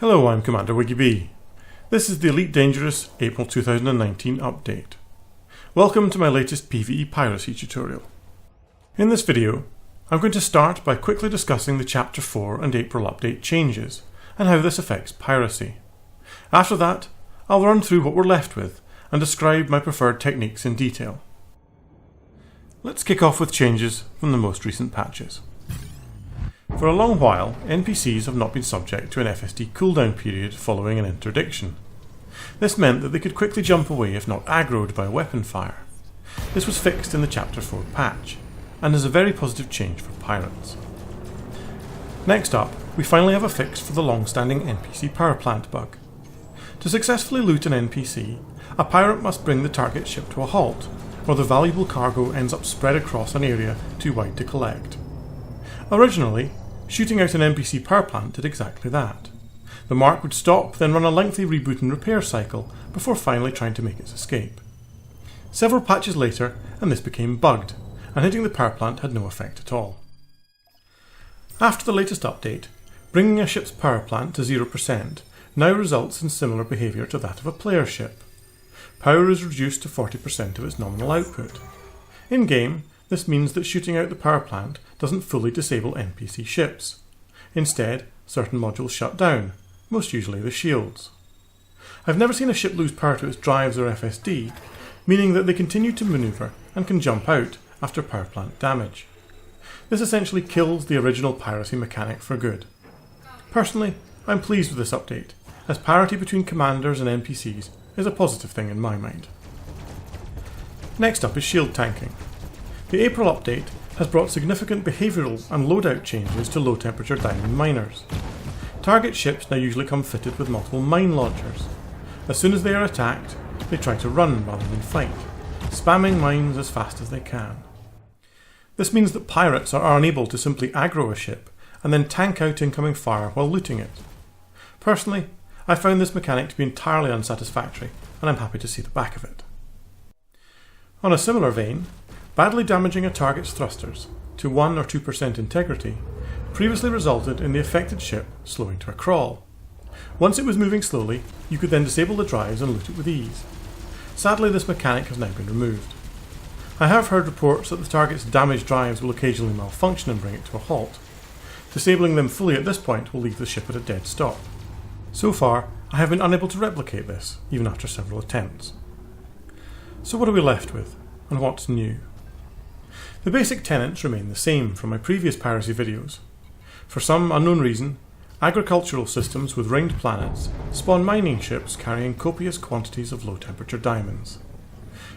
Hello, I'm Commander WiggyB. This is the Elite Dangerous April 2019 update. Welcome to my latest PvE Piracy tutorial. In this video, I'm going to start by quickly discussing the Chapter 4 and April update changes, and how this affects piracy. After that, I'll run through what we're left with, and describe my preferred techniques in detail. Let's kick off with changes from the most recent patches. For a long while, NPCs have not been subject to an FSD cooldown period following an interdiction. This meant that they could quickly jump away if not aggroed by weapon fire. This was fixed in the Chapter 4 patch, and is a very positive change for pirates. Next up, we finally have a fix for the long-standing NPC power plant bug. To successfully loot an NPC, a pirate must bring the target ship to a halt, or the valuable cargo ends up spread across an area too wide to collect. Originally, shooting out an NPC power plant did exactly that. The mark would stop, then run a lengthy reboot and repair cycle before finally trying to make its escape. Several patches later, and this became bugged, and hitting the power plant had no effect at all. After the latest update, bringing a ship's power plant to 0% now results in similar behaviour to that of a player ship. Power is reduced to 40% of its nominal output. In-game, this means that shooting out the power plant doesn't fully disable NPC ships. Instead, certain modules shut down, most usually the shields. I've never seen a ship lose power to its drives or FSD, meaning that they continue to manoeuvre and can jump out after power plant damage. This essentially kills the original piracy mechanic for good. Personally, I'm pleased with this update, as parity between commanders and NPCs is a positive thing in my mind. Next up is shield tanking. The April update has brought significant behavioural and loadout changes to low-temperature diamond miners. Target ships now usually come fitted with multiple mine launchers. As soon as they are attacked, they try to run rather than fight, spamming mines as fast as they can. This means that pirates are unable to simply aggro a ship and then tank out incoming fire while looting it. Personally, I found this mechanic to be entirely unsatisfactory, and I'm happy to see the back of it. On a similar vein, badly damaging a target's thrusters to 1 or 2% integrity previously resulted in the affected ship slowing to a crawl. Once it was moving slowly, you could then disable the drives and loot it with ease. Sadly, this mechanic has now been removed. I have heard reports that the target's damaged drives will occasionally malfunction and bring it to a halt. Disabling them fully at this point will leave the ship at a dead stop. So far, I have been unable to replicate this, even after several attempts. So what are we left with, and what's new? The basic tenets remain the same from my previous piracy videos. For some unknown reason, agricultural systems with ringed planets spawn mining ships carrying copious quantities of low-temperature diamonds.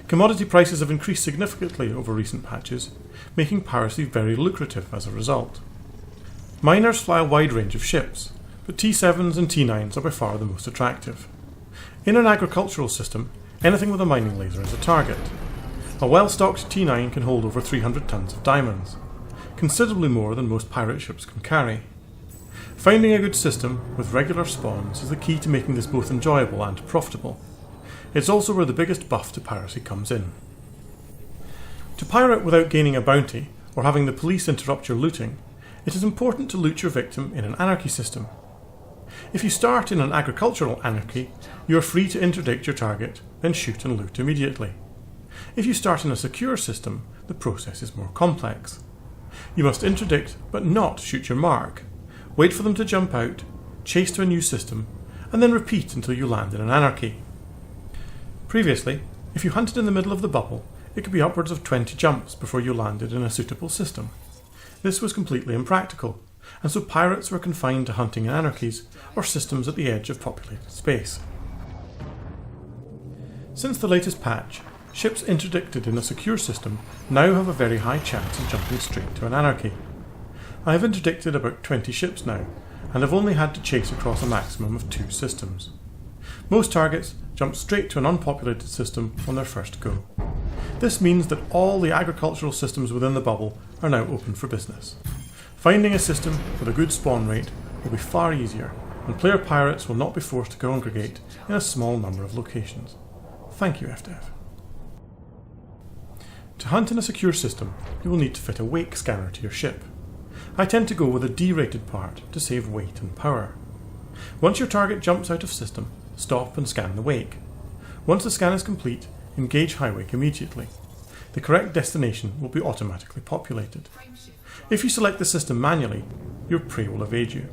Commodity prices have increased significantly over recent patches, making piracy very lucrative as a result. Miners fly a wide range of ships, but T7s and T9s are by far the most attractive. In an agricultural system, anything with a mining laser is a target. A well-stocked T9 can hold over 300 tons of diamonds, considerably more than most pirate ships can carry. Finding a good system with regular spawns is the key to making this both enjoyable and profitable. It's also where the biggest buff to piracy comes in. To pirate without gaining a bounty, or having the police interrupt your looting, it is important to loot your victim in an anarchy system. If you start in an agricultural anarchy, you are free to interdict your target, then shoot and loot immediately. If you start in a secure system, the process is more complex. You must interdict but not shoot your mark, wait for them to jump out, chase to a new system, and then repeat until you land in an anarchy. Previously, if you hunted in the middle of the bubble, it could be upwards of 20 jumps before you landed in a suitable system. This was completely impractical, and so pirates were confined to hunting in anarchies or systems at the edge of populated space. Since the latest patch, ships interdicted in a secure system now have a very high chance of jumping straight to an anarchy. I have interdicted about 20 ships now, and have only had to chase across a maximum of 2 systems. Most targets jump straight to an unpopulated system on their first go. This means that all the agricultural systems within the bubble are now open for business. Finding a system with a good spawn rate will be far easier, and player pirates will not be forced to congregate in a small number of locations. Thank you, FDev. To hunt in a secure system, you will need to fit a wake scanner to your ship. I tend to go with a D-rated part to save weight and power. Once your target jumps out of system, stop and scan the wake. Once the scan is complete, engage high wake immediately. The correct destination will be automatically populated. If you select the system manually, your prey will evade you.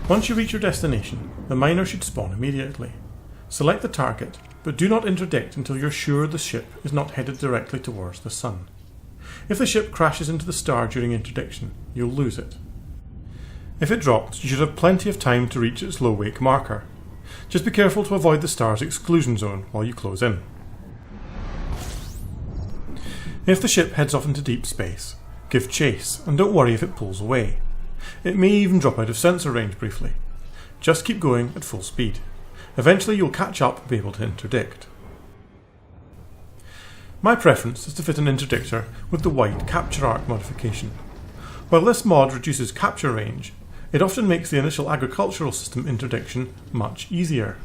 Once you reach your destination, the miner should spawn immediately. Select the target, but do not interdict until you're sure the ship is not headed directly towards the sun. If the ship crashes into the star during interdiction, you'll lose it. If it drops, you should have plenty of time to reach its low wake marker. Just be careful to avoid the star's exclusion zone while you close in. If the ship heads off into deep space, give chase and don't worry if it pulls away. It may even drop out of sensor range briefly. Just keep going at full speed. Eventually you'll catch up and be able to interdict. My preference is to fit an interdictor with the wide capture arc modification. While this mod reduces capture range, it often makes the initial agricultural system interdiction much easier.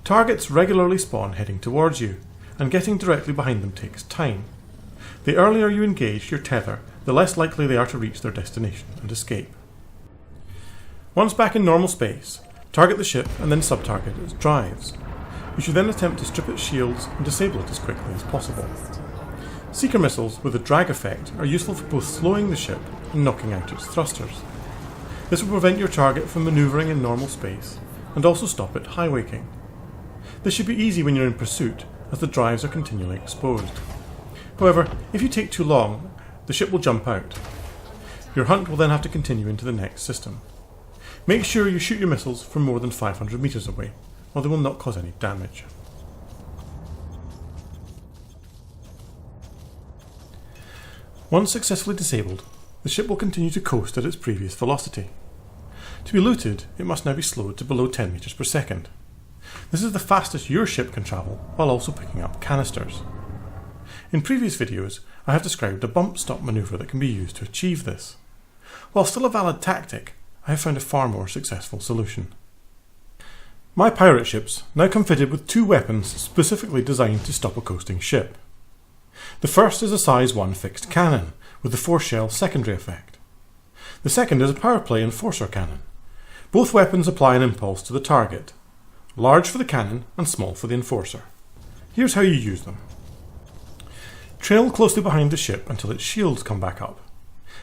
Targets regularly spawn heading towards you, and getting directly behind them takes time. The earlier you engage your tether, the less likely they are to reach their destination and escape. Once back in normal space, target the ship and then sub-target its drives. You should then attempt to strip its shields and disable it as quickly as possible. Seeker missiles with a drag effect are useful for both slowing the ship and knocking out its thrusters. This will prevent your target from manoeuvring in normal space and also stop it high waking. This should be easy when you're in pursuit, as the drives are continually exposed. However, if you take too long, the ship will jump out. Your hunt will then have to continue into the next system. Make sure you shoot your missiles from more than 500 meters away, or they will not cause any damage. Once successfully disabled, the ship will continue to coast at its previous velocity. To be looted, it must now be slowed to below 10 meters per second. This is the fastest your ship can travel, while also picking up canisters. In previous videos, I have described a bump stop maneuver that can be used to achieve this. While still a valid tactic, I have found a far more successful solution. My pirate ships now come fitted with two weapons specifically designed to stop a coasting ship. The first is a size 1 fixed cannon with the 4-shell secondary effect. The second is a power play enforcer cannon. Both weapons apply an impulse to the target, large for the cannon and small for the enforcer. Here's how you use them. Trail closely behind the ship until its shields come back up.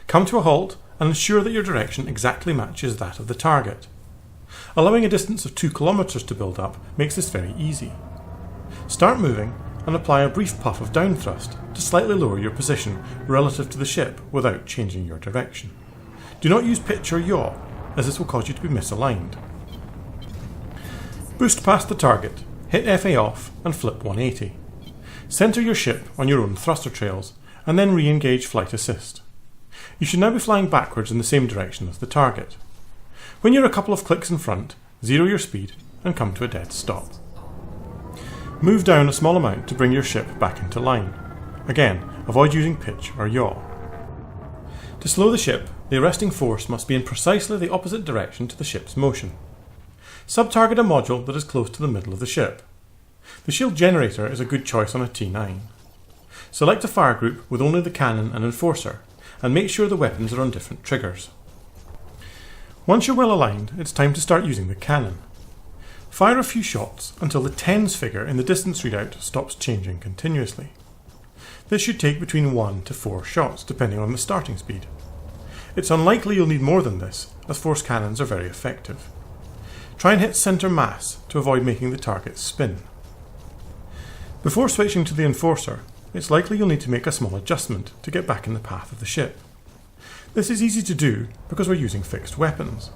Come to a halt and ensure that your direction exactly matches that of the target. Allowing a distance of 2 kilometers to build up makes this very easy. Start moving and apply a brief puff of down thrust to slightly lower your position relative to the ship without changing your direction. Do not use pitch or yaw, as this will cause you to be misaligned. Boost past the target, hit FA off and flip 180. Centre your ship on your own thruster trails and then re-engage flight assist. You should now be flying backwards in the same direction as the target. When you're a couple of clicks in front, zero your speed and come to a dead stop. Move down a small amount to bring your ship back into line. Again, avoid using pitch or yaw. To slow the ship, the arresting force must be in precisely the opposite direction to the ship's motion. Sub-target a module that is close to the middle of the ship. The shield generator is a good choice on a T9. Select a fire group with only the cannon and enforcer, and make sure the weapons are on different triggers. Once you're well aligned, it's time to start using the cannon. Fire a few shots until the tens figure in the distance readout stops changing continuously. This should take between 1 to 4 shots depending on the starting speed. It's unlikely you'll need more than this, as force cannons are very effective. Try and hit centre mass to avoid making the target spin. Before switching to the enforcer, it's likely you'll need to make a small adjustment to get back in the path of the ship. This is easy to do because we're using fixed weapons.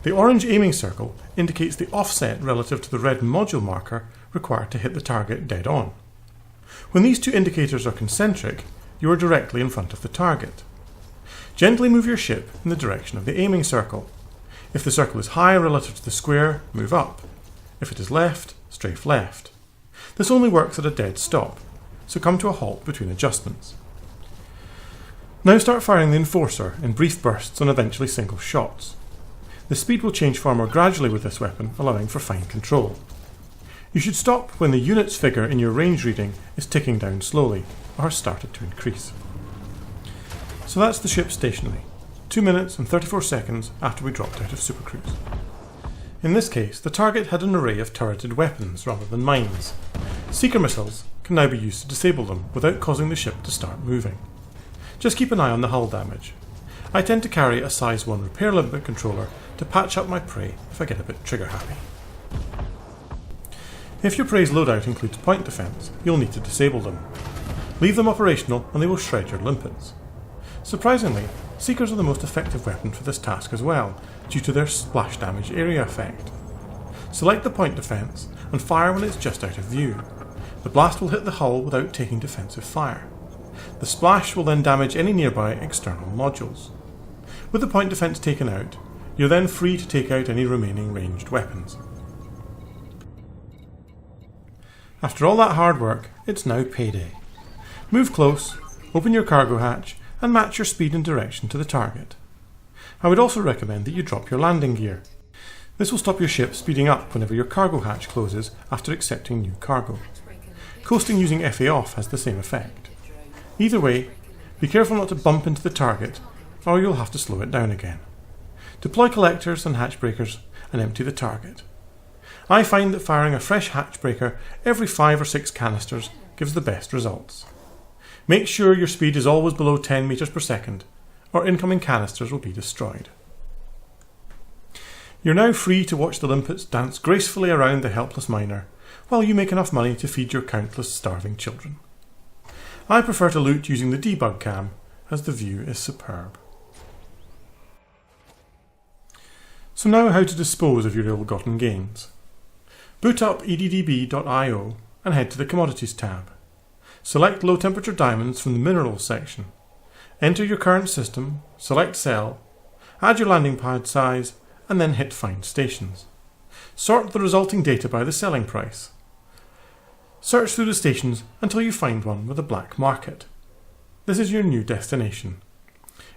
The orange aiming circle indicates the offset relative to the red module marker required to hit the target dead on. When these two indicators are concentric, you are directly in front of the target. Gently move your ship in the direction of the aiming circle. If the circle is high relative to the square, move up. If it is left, strafe left. This only works at a dead stop, so come to a halt between adjustments. Now start firing the enforcer in brief bursts and eventually single shots. The speed will change far more gradually with this weapon, allowing for fine control. You should stop when the units figure in your range reading is ticking down slowly, or has started to increase. So that's the ship stationary, 2 minutes and 34 seconds after we dropped out of Supercruise. In this case, the target had an array of turreted weapons rather than mines. Seeker missiles can now be used to disable them without causing the ship to start moving. Just keep an eye on the hull damage. I tend to carry a size 1 repair limit controller to patch up my prey if I get a bit trigger happy. If your prey's loadout includes point defense, you'll need to disable them. Leave them operational and they will shred your limpets. Surprisingly, Seekers are the most effective weapon for this task as well, due to their splash damage area effect. Select the point defense and fire when it's just out of view. The blast will hit the hull without taking defensive fire. The splash will then damage any nearby external modules. With the point defense taken out, you're then free to take out any remaining ranged weapons. After all that hard work, it's now payday. Move close, open your cargo hatch, and match your speed and direction to the target. I would also recommend that you drop your landing gear. This will stop your ship speeding up whenever your cargo hatch closes after accepting new cargo. Coasting using FA off has the same effect. Either way, be careful not to bump into the target, or you'll have to slow it down again. Deploy collectors and hatch breakers and empty the target. I find that firing a fresh hatch breaker every 5 or 6 canisters gives the best results. Make sure your speed is always below 10 meters per second, or incoming canisters will be destroyed. You're now free to watch the limpets dance gracefully around the helpless miner, while you make enough money to feed your countless starving children. I prefer to loot using the debug cam, as the view is superb. So now how to dispose of your ill-gotten gains. Boot up eddb.io and head to the Commodities tab. Select low temperature diamonds from the Minerals section. Enter your current system, select Sell, add your landing pad size, and then hit Find Stations. Sort the resulting data by the selling price. Search through the stations until you find one with a black market. This is your new destination.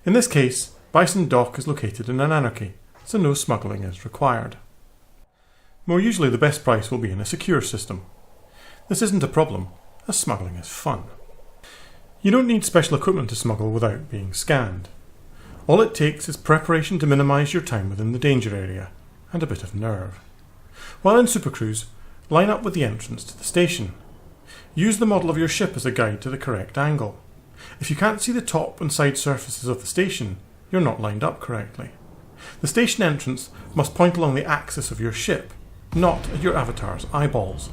In this case, Bison Dock is located in an anarchy, so no smuggling is required. More usually the best price will be in a secure system. This isn't a problem, as smuggling is fun. You don't need special equipment to smuggle without being scanned. All it takes is preparation to minimise your time within the danger area, and a bit of nerve. While in Supercruise, line up with the entrance to the station. Use the model of your ship as a guide to the correct angle. If you can't see the top and side surfaces of the station, you're not lined up correctly. The station entrance must point along the axis of your ship, not at your avatar's eyeballs.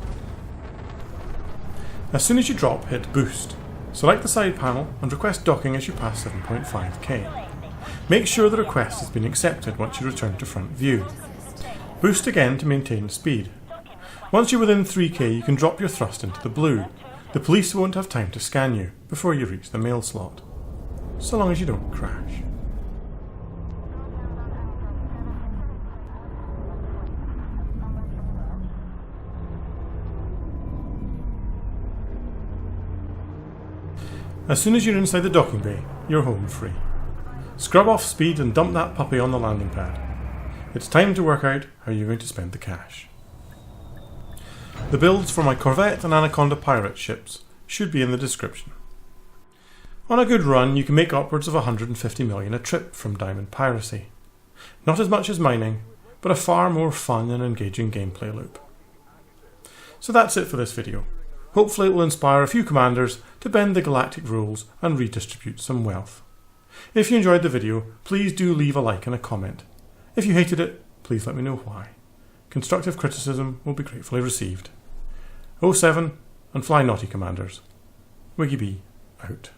As soon as you drop, hit Boost. Select the side panel and request docking as you pass 7.5k. Make sure the request has been accepted once you return to front view. Boost again to maintain speed. Once you're within 3k, you can drop your thrust into the blue. The police won't have time to scan you before you reach the mail slot. So long as you don't crash. As soon as you're inside the docking bay, you're home free. Scrub off speed and dump that puppy on the landing pad. It's time to work out how you're going to spend the cash. The builds for my Corvette and Anaconda pirate ships should be in the description. On a good run, you can make upwards of 150 million a trip from diamond piracy. Not as much as mining, but a far more fun and engaging gameplay loop. So that's it for this video. Hopefully it will inspire a few commanders to bend the galactic rules and redistribute some wealth. If you enjoyed the video, please do leave a like and a comment. If you hated it, please let me know why. Constructive criticism will be gratefully received. 07 and fly naughty, commanders. WiggyB out.